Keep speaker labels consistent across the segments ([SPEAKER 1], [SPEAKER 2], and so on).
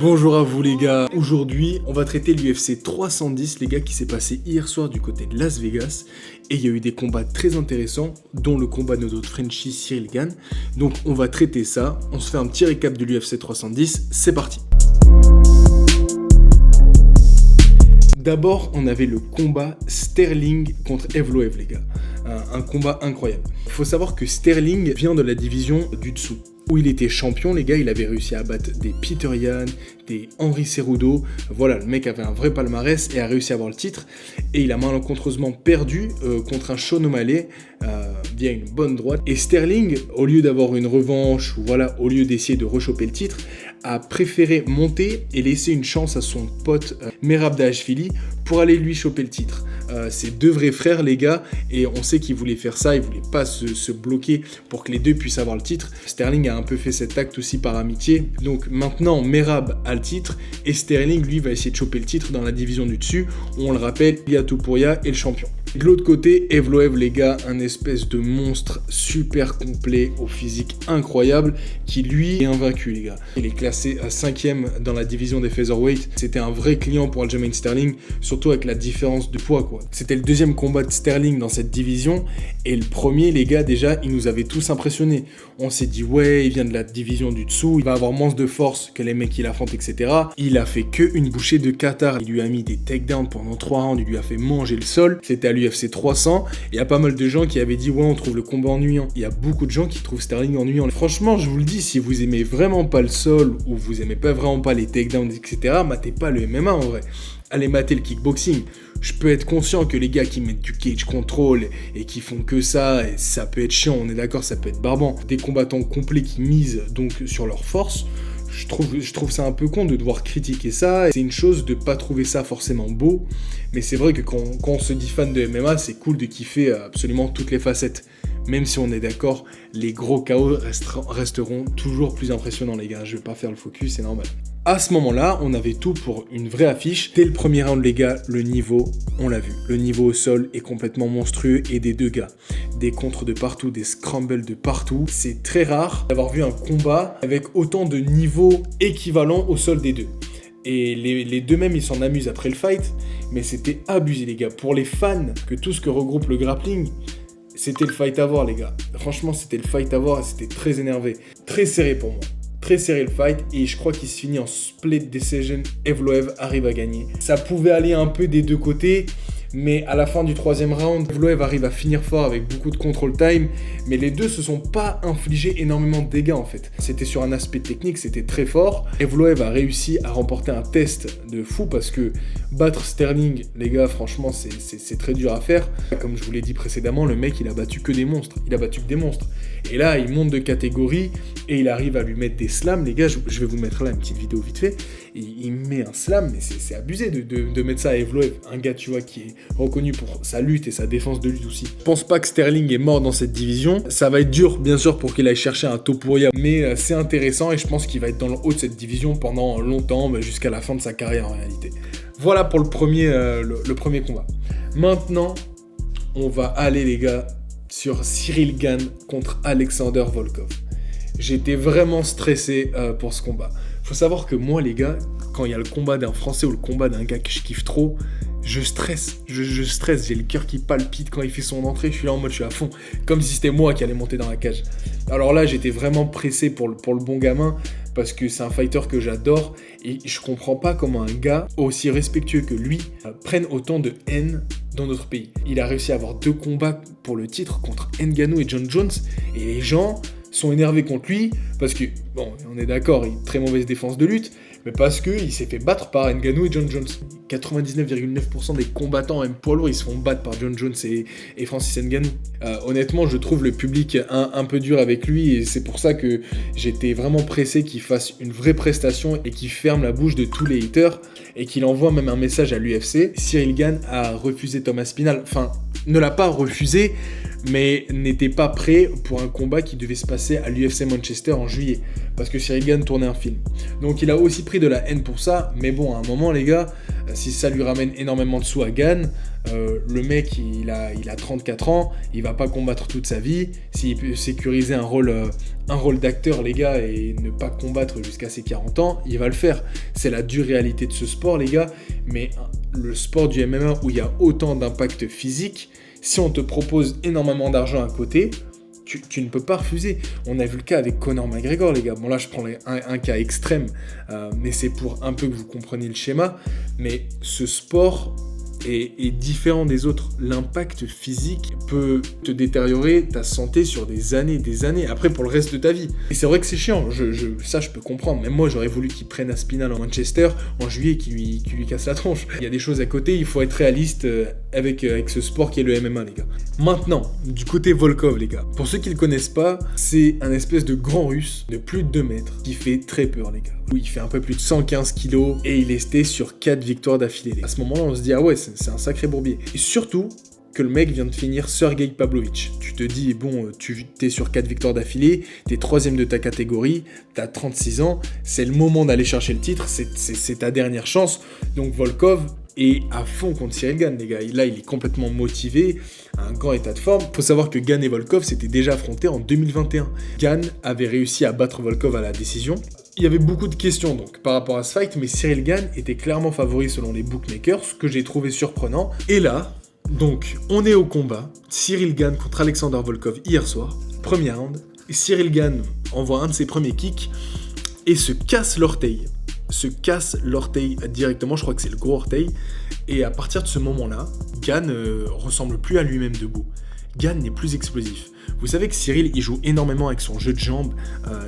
[SPEAKER 1] Bonjour à vous les gars, aujourd'hui on va traiter l'UFC 310 les gars qui s'est passé hier soir du côté de Las Vegas et il y a eu des combats très intéressants dont le combat de notre Frenchie Ciryl Gane. Donc on va traiter ça, on se fait un petit récap de l'UFC 310, c'est parti. D'abord on avait le combat Sterling contre Evloev les gars, un combat incroyable. Il faut savoir que Sterling vient de la division du dessous, où il était champion, les gars, il avait réussi à battre des Peter Yan, des Henry Cejudo. Voilà, le mec avait un vrai palmarès et a réussi à avoir le titre. Et il a malencontreusement perdu contre un Sean O'Malley via une bonne droite. Et Sterling, au lieu d'avoir une revanche, ou voilà, au lieu d'essayer de rechoper le titre, a préféré monter et laisser une chance à son pote Merab Dvalishvili pour aller lui choper le titre. C'est deux vrais frères les gars et on sait qu'ils voulaient faire ça, ils voulaient pas se bloquer pour que les deux puissent avoir le titre. Sterling a un peu fait cet acte aussi par amitié, donc maintenant Merab a le titre et Sterling lui va essayer de choper le titre dans la division du dessus où on le rappelle, Ilia Topuria est le champion. De l'autre côté, Evloev les gars, un espèce de monstre super complet au physique incroyable qui lui est invaincu les gars. Il est classé à 5ème dans la division des featherweight. C'était un vrai client pour Aljamain Sterling, surtout avec la différence de poids quoi. C'était le deuxième combat de Sterling dans cette division et le premier les gars déjà il nous avait tous impressionnés. On s'est dit ouais il vient de la division du dessous, il va avoir moins de force que les mecs qu'il affronte etc. Il a fait que une bouchée de Qatar, il lui a mis des takedowns pendant 3 rounds, il lui a fait manger le sol. C'était à l'UFC 300 et il y a pas mal de gens qui avaient dit ouais on trouve le combat ennuyant. Il y a beaucoup de gens qui trouvent Sterling ennuyant. Franchement je vous le dis, si vous aimez vraiment pas le sol ou vous aimez pas vraiment pas les takedowns etc. matez pas le MMA en vrai. Allez mater le kickboxing. Je peux être conscient que les gars qui mettent du cage control et qui font que ça, et ça peut être chiant, on est d'accord, ça peut être barbant. Des combattants complets qui misent donc sur leur force, je trouve ça un peu con de devoir critiquer ça. C'est une chose de pas trouver ça forcément beau, mais c'est vrai que quand on se dit fan de MMA, c'est cool de kiffer absolument toutes les facettes. Même si on est d'accord, les gros KO resteront toujours plus impressionnants les gars, je vais pas faire le focus, c'est normal. À ce moment-là, on avait tout pour une vraie affiche. Dès le premier round, les gars, le niveau, on l'a vu. Le niveau au sol est complètement monstrueux et des deux gars. Des contres de partout, des scrambles de partout. C'est très rare d'avoir vu un combat avec autant de niveaux équivalents au sol des deux. Et les deux mêmes, ils s'en amusent après le fight, mais c'était abusé, les gars. Pour les fans que tout ce que regroupe le grappling, c'était le fight à voir, les gars. Franchement, c'était le fight à voir et c'était très énervé. Très serré pour moi. Très serré le fight et je crois qu'il se finit en split decision. Evloev arrive à gagner. Ça pouvait aller un peu des deux côtés, mais à la fin du troisième round, Evloev arrive à finir fort avec beaucoup de control time, mais les deux se sont pas infligés énormément de dégâts en fait. C'était sur un aspect technique, c'était très fort. Evloev a réussi à remporter un test de fou parce que battre Sterling, les gars, franchement, c'est très dur à faire. Comme je vous l'ai dit précédemment, le mec, il a battu que des monstres. Il a battu que des monstres. Et là, il monte de catégorie et il arrive à lui mettre des slams. Les gars, je vais vous mettre là une petite vidéo vite fait. Il met un slam, mais c'est abusé de mettre ça à Evloev. Un gars, tu vois, qui est reconnu pour sa lutte et sa défense de lutte aussi. Je pense pas que Sterling est mort dans cette division. Ça va être dur, bien sûr, pour qu'il aille chercher un Topuria, mais c'est intéressant et je pense qu'il va être dans le haut de cette division pendant longtemps, jusqu'à la fin de sa carrière en réalité. Voilà pour le premier combat. Maintenant, on va aller, les gars, sur Ciryl Gane contre Alexander Volkov. J'étais vraiment stressé pour ce combat. Faut savoir que moi, les gars, quand il y a le combat d'un Français ou le combat d'un gars que je kiffe trop, je stresse, je stresse, j'ai le cœur qui palpite quand il fait son entrée, je suis là en mode, je suis à fond, comme si c'était moi qui allais monter dans la cage. Alors là, j'étais vraiment pressé pour le bon gamin, parce que c'est un fighter que j'adore, et je comprends pas comment un gars aussi respectueux que lui prenne autant de haine dans notre pays. Il a réussi à avoir 2 combats pour le titre contre Ngannou et John Jones, et les gens sont énervés contre lui, parce que, bon, on est d'accord, il a une très mauvaise défense de lutte, mais parce qu'il s'est fait battre par Ngannou et John Jones. 99,9% des combattants, même poids lourds, ils se font battre par John Jones et Francis Ngannou. Honnêtement, je trouve le public un peu dur avec lui, et c'est pour ça que j'étais vraiment pressé qu'il fasse une vraie prestation et qu'il ferme la bouche de tous les haters, et qu'il envoie même un message à l'UFC. Ciryl Gane a refusé Thomas Spinal, enfin, ne l'a pas refusé, mais n'était pas prêt pour un combat qui devait se passer passé à l'UFC Manchester en juillet, parce que Cyril Gane tournait un film. Donc il a aussi pris de la haine pour ça, mais bon, à un moment les gars, si ça lui ramène énormément de sous à Gane, le mec il a 34 ans, il va pas combattre toute sa vie, s'il peut sécuriser un rôle d'acteur les gars, et ne pas combattre jusqu'à ses 40 ans, il va le faire. C'est la dure réalité de ce sport les gars, mais le sport du MMA où il y a autant d'impact physique, si on te propose énormément d'argent à côté, tu ne peux pas refuser. On a vu le cas avec Conor McGregor, les gars. Bon, là, je prends un cas extrême, mais c'est pour un peu que vous compreniez le schéma. Mais ce sport est différent des autres. L'impact physique peut te détériorer ta santé sur des années, après pour le reste de ta vie. Et c'est vrai que c'est chiant, ça je peux comprendre. Même moi, j'aurais voulu qu'il prenne Aspinall en Manchester en juillet et qu'il lui casse la tronche. Il y a des choses à côté, il faut être réaliste avec ce sport qui est le MMA, les gars. Maintenant, du côté Volkov, les gars. Pour ceux qui le connaissent pas, c'est un espèce de grand russe de plus de 2 mètres qui fait très peur, les gars. Oui, il fait un peu plus de 115 kilos et il est resté sur 4 victoires d'affilée. À ce moment-là, on se dit, ah ouais, c'est un sacré bourbier. Et surtout, que le mec vient de finir Sergey Pavlovich. Tu te dis, bon, tu t'es sur 4 victoires d'affilée, t'es 3ème de ta catégorie, t'as 36 ans, c'est le moment d'aller chercher le titre, c'est ta dernière chance. Donc Volkov est à fond contre Cyril Gane, les gars. Là, il est complètement motivé, un grand état de forme. Faut savoir que Gane et Volkov s'étaient déjà affrontés en 2021. Gane avait réussi à battre Volkov à la décision. Il y avait beaucoup de questions donc par rapport à ce fight, mais Cyril Gane était clairement favori selon les bookmakers, ce que j'ai trouvé surprenant. Et là, donc, on est au combat. Cyril Gane contre Alexander Volkov hier soir, premier round. Cyril Gane envoie un de ses premiers kicks et se casse l'orteil. Directement, je crois que c'est le gros orteil. Et à partir de ce moment-là, Gane ressemble plus à lui-même debout. Gane n'est plus explosif. Vous savez que Cyril, il joue énormément avec son jeu de jambes,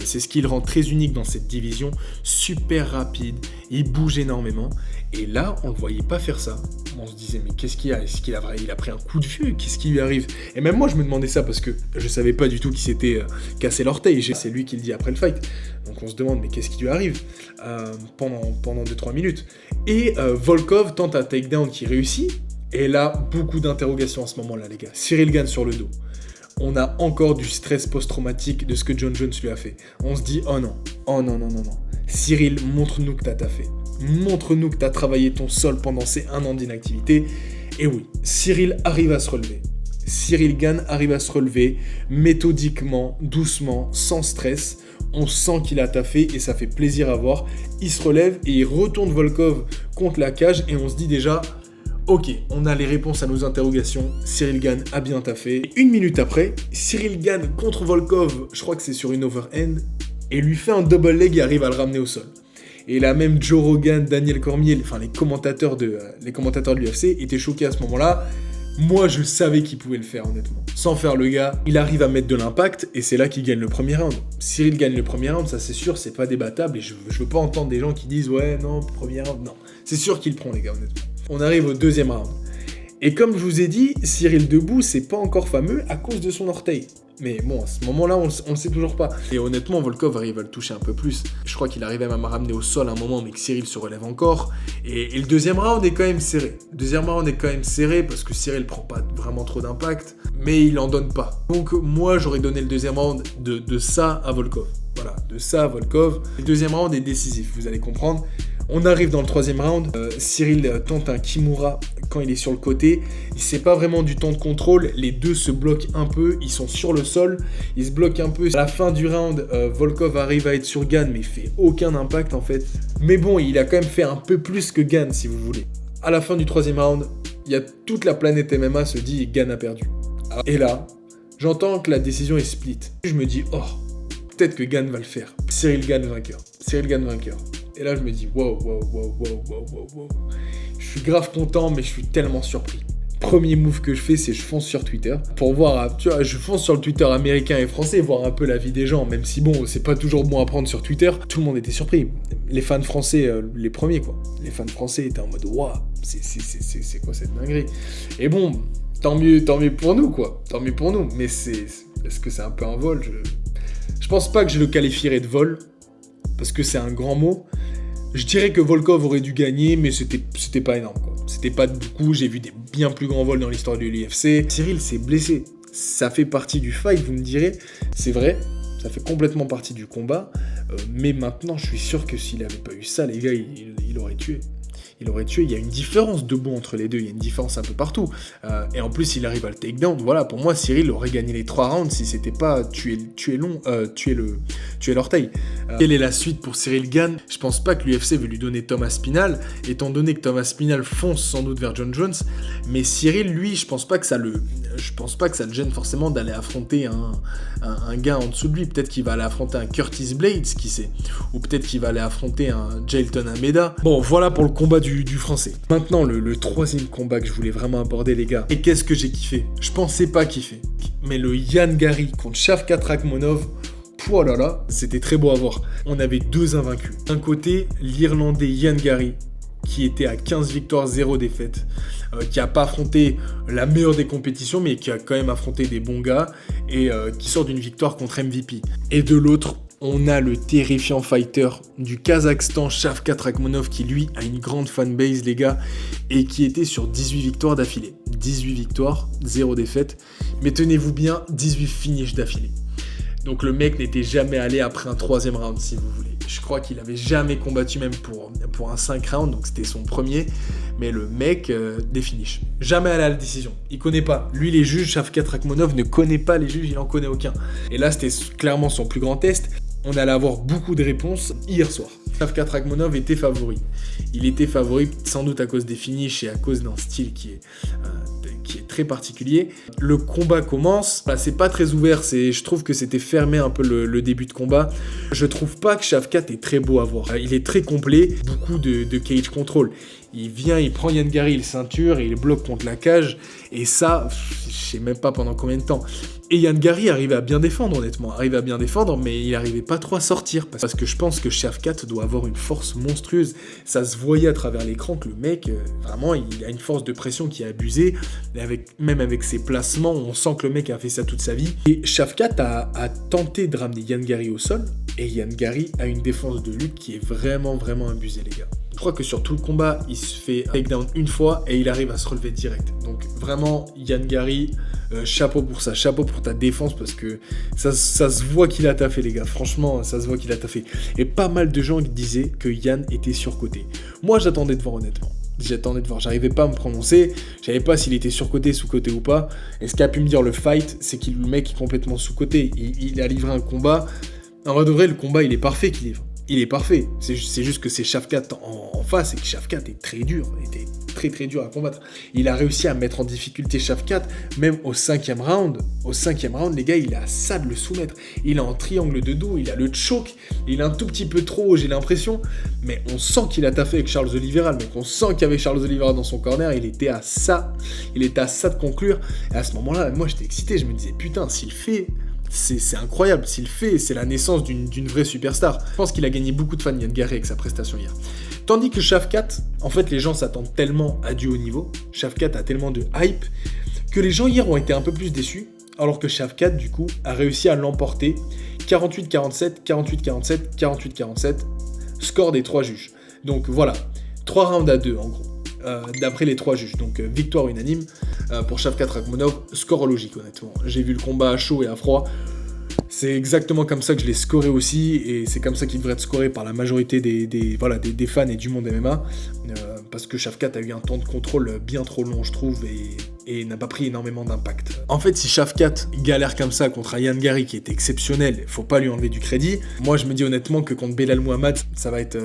[SPEAKER 1] c'est ce qui le rend très unique dans cette division, super rapide, il bouge énormément, et là, on le voyait pas faire ça. On se disait, mais qu'est-ce qu'il y a ? Est-ce qu'il a pris un coup de vieux ? Qu'est-ce qui lui arrive ? Et même moi, je me demandais ça, parce que je savais pas du tout qu'il s'était cassé l'orteil, c'est lui qui le dit après le fight. Donc on se demande, mais qu'est-ce qui lui arrive pendant 2-3 minutes. Et Volkov tente un takedown qui réussit, et là, beaucoup d'interrogations à ce moment-là, les gars. Cyril Gane sur le dos. On a encore du stress post-traumatique de ce que John Jones lui a fait. On se dit, oh non. Cyril, montre-nous que t'as taffé. Montre-nous que t'as travaillé ton sol pendant ces 1 an d'inactivité. Et oui, Cyril arrive à se relever. Cyril Gane arrive à se relever, méthodiquement, doucement, sans stress. On sent qu'il a taffé et ça fait plaisir à voir. Il se relève et il retourne Volkov contre la cage et on se dit déjà... Ok, on a les réponses à nos interrogations, Cyril Gane a bien taffé. 1 minute après, Cyril Gane contre Volkov, je crois que c'est sur une overhand, et lui fait un double leg et arrive à le ramener au sol. Et là même Joe Rogan, Daniel Cormier, enfin les commentateurs de l'UFC étaient choqués à ce moment-là. Moi je savais qu'il pouvait le faire honnêtement. Sans faire le gars, il arrive à mettre de l'impact et c'est là qu'il gagne le premier round. Cyril gagne le premier round, ça c'est sûr, c'est pas débattable et je veux pas entendre des gens qui disent ouais non, premier round, non. C'est sûr qu'il prend les gars honnêtement. On arrive au 2e round. Et comme je vous ai dit, Cyril debout, c'est pas encore fameux à cause de son orteil. Mais bon, à ce moment-là, on le sait toujours pas. Et honnêtement, Volkov arrive à le toucher un peu plus. Je crois qu'il arrivait même à me ramener au sol à un moment, mais que Cyril se relève encore. Et le 2e round est quand même serré. Le 2e round est quand même serré parce que Cyril prend pas vraiment trop d'impact, mais il en donne pas. Donc moi, j'aurais donné le 2e round de ça à Volkov. Voilà, de ça à Volkov. Le 2e round est décisif, vous allez comprendre. On arrive dans le 3e round, Cyril tente un Kimura quand il est sur le côté, c'est pas vraiment du temps de contrôle, les deux se bloquent un peu, ils sont sur le sol, ils se bloquent un peu. À la fin du round, Volkov arrive à être sur Gane mais il fait aucun impact en fait. Mais bon, il a quand même fait un peu plus que Gane si vous voulez. À la fin du 3e round, il y a toute la planète MMA se dit Gane a perdu. Et là, j'entends que la décision est split. Je me dis, oh, peut-être que Gane va le faire. Cyril Gane vainqueur. Et là, je me dis, wow. Je suis grave content, mais je suis tellement surpris. Premier move que je fais, c'est je fonce sur Twitter. Pour voir, tu vois, je fonce sur le Twitter américain et français, voir un peu la vie des gens, même si bon, c'est pas toujours bon à prendre sur Twitter. Tout le monde était surpris. Les fans français, les premiers quoi. Les fans français étaient en mode, waouh, c'est quoi cette dinguerie? Et bon, tant mieux pour nous quoi. Tant mieux pour nous. Mais est-ce que c'est un peu un vol? Je pense pas que je le qualifierais de vol, parce que c'est un grand mot. Je dirais que Volkov aurait dû gagner, mais c'était pas énorme, quoi. C'était pas beaucoup, j'ai vu des bien plus grands vols dans l'histoire de l'UFC. Cyril s'est blessé, ça fait partie du fight, vous me direz. C'est vrai, Ça fait complètement partie du combat. Mais maintenant, je suis sûr que s'il n'avait pas eu ça, les gars, il aurait tué. Il aurait tué. Il y a une différence debout entre les deux. Il y a une différence un peu partout. Et en plus, il arrive à le takedown. Voilà, pour moi, Cyril aurait gagné les 3 rounds si c'était pas tuer l'orteil. Quelle est la suite pour Cyril Gane? Je pense pas que l'UFC veut lui donner Thomas Spinal, étant donné que Thomas Spinal fonce sans doute vers John Jones. Mais Cyril, lui, je pense pas que ça le gêne forcément d'aller affronter un gars en dessous de lui. Peut-être qu'il va aller affronter un Curtis Blades, qui sait. Ou peut-être qu'il va aller affronter un Jailton Almeida. Bon, voilà pour le combat du français. Maintenant, le troisième combat que je voulais vraiment aborder, les gars. Et qu'est-ce que j'ai kiffé? Je pensais pas kiffer. Mais le Ian Gary contre Shavkat Rakhmonov, oh là là, c'était très beau à voir. On avait 2 invaincus. D'un côté, l'Irlandais Ian Gary, qui était à 15 victoires, 0 défaites, qui a pas affronté la meilleure des compétitions, mais qui a quand même affronté des bons gars, et qui sort d'une victoire contre MVP. Et de l'autre, on a le terrifiant fighter du Kazakhstan, Shavkat Rakhmonov, qui lui a une grande fanbase, les gars, et qui était sur 18 victoires d'affilée. 18 victoires, 0 défaites, mais tenez-vous bien, 18 finishes d'affilée. Donc le mec n'était jamais allé après un 3e round, si vous voulez. Je crois qu'il avait jamais combattu même pour un 5 rounds, donc c'était son premier. Mais le mec, des finishes. Jamais allé à la décision. Il connaît pas. Lui, les juges, Shavkat Rakhmonov ne connaît pas les juges, il en connaît aucun. Et là, c'était clairement son plus grand test. On allait avoir beaucoup de réponses hier soir. Shavkat Rakhmonov était favori. Il était favori sans doute à cause des finishes et à cause d'un style qui est très particulier. Le combat commence, c'est pas très ouvert, je trouve que c'était fermé un peu le début de combat. Je trouve pas que Shavkat est très beau à voir. Il est très complet, beaucoup de cage control. Il vient, il prend Ian Gary, il ceinture et il bloque contre la cage. Et ça, je sais même pas pendant combien de temps. Et Ian Gary arrivait à bien défendre, honnêtement. Mais il arrivait pas trop à sortir. Parce que je pense que Shavkat doit avoir une force monstrueuse. Ça se voyait à travers l'écran que le mec, vraiment, il a une force de pression qui est abusée. Et même avec ses placements, on sent que le mec a fait ça toute sa vie. Et Shavkat a tenté de ramener Ian Gary au sol. Et Ian Gary a une défense de lutte qui est vraiment, vraiment abusée, les gars. Je crois que sur tout le combat, il se fait takedown une fois et il arrive à se relever direct. Donc vraiment, Ian Gary, chapeau pour ça, chapeau pour ta défense parce que ça se voit qu'il a taffé, les gars. Franchement, ça se voit qu'il a taffé. Et pas mal de gens disaient que Ian était surcoté. Moi, j'attendais de voir, honnêtement. J'arrivais pas à me prononcer, je savais pas s'il était surcoté, sous-coté ou pas. Et ce qu'a pu me dire le fight, c'est que le mec est complètement sous-coté. Il a livré un combat. En vrai de vrai, le combat, il est parfait qu'il livre. Il est parfait. C'est juste que c'est Shavkat en face et que Shavkat est très dur. Il était très dur à combattre. Il a réussi à mettre en difficulté Shavkat, même au 5e round. Au 5e round, les gars, il a ça de le soumettre. Il est en triangle de dos, il a le choke, il est un tout petit peu trop haut, j'ai l'impression. Mais on sent qu'il a taffé avec Charles Oliveira. Mais on sent qu'il y avait Charles Oliveira dans son corner. Il était à ça. De conclure. Et à ce moment-là, moi, j'étais excité. Je me disais, putain, s'il fait... C'est incroyable, s'il fait, c'est la naissance d'une vraie superstar. Je pense qu'il a gagné beaucoup de fans, Ian Gary, avec sa prestation hier. Tandis que Shavkat, en fait, les gens s'attendent tellement à du haut niveau, Shavkat a tellement de hype, que les gens hier ont été un peu plus déçus, alors que Shavkat, du coup, a réussi à l'emporter 48-47, 48-47, 48-47, score des 3 juges. Donc voilà, 3 rounds à 2 en gros. D'après les 3 juges, donc victoire unanime pour Shavkat Rakhmonov, score logique honnêtement. J'ai vu le combat à chaud et à froid, c'est exactement comme ça que je l'ai scoré aussi, et c'est comme ça qu'il devrait être scoré par la majorité des fans et du monde MMA, parce que Shavkat a eu un temps de contrôle bien trop long je trouve, et n'a pas pris énormément d'impact. En fait, si Shavkat galère comme ça contre Ian Gary qui est exceptionnel, faut pas lui enlever du crédit. Moi je me dis honnêtement que contre Belal Muhammad, ça va être...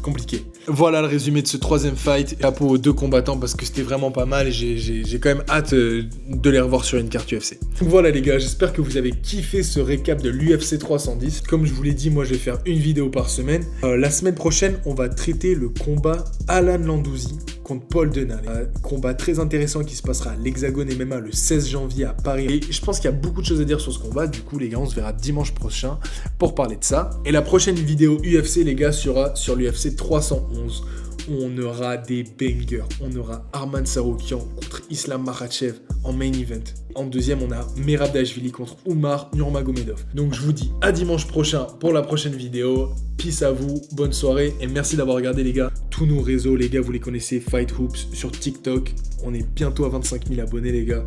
[SPEAKER 1] compliqué. Voilà le résumé de ce 3e fight. Chapeau aux 2 combattants parce que c'était vraiment pas mal et j'ai quand même hâte de les revoir sur une carte UFC. Voilà les gars, j'espère que vous avez kiffé ce récap de l'UFC 310. Comme je vous l'ai dit, moi je vais faire une vidéo par semaine. La semaine prochaine, on va traiter le combat Alan Landouzi contre Paul Denal. Un combat très intéressant qui se passera à l'Hexagone MMA le 16 janvier à Paris. Et je pense qu'il y a beaucoup de choses à dire sur ce combat. Du coup les gars, on se verra dimanche prochain pour parler de ça. Et la prochaine vidéo UFC les gars sera sur l'UFC 311 où on aura des bangers. On aura Arman Tsarukyan contre Islam Makhachev en main event. En deuxième, on a Merab Dashvili contre Umar Nurmagomedov. Donc je vous dis à dimanche prochain pour la prochaine vidéo. Peace à vous, bonne soirée et merci d'avoir regardé les gars. Tous nos réseaux les gars, vous les connaissez, Fight Hoops sur TikTok. On est bientôt à 25 000 abonnés, les gars.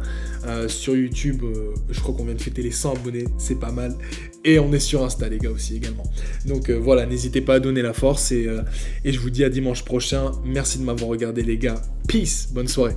[SPEAKER 1] Sur YouTube, je crois qu'on vient de fêter les 100 abonnés, c'est pas mal. Et on est sur Insta, les gars, aussi, également. Donc voilà, n'hésitez pas à donner la force. Et je vous dis à dimanche prochain. Merci de m'avoir regardé, les gars. Peace, bonne soirée.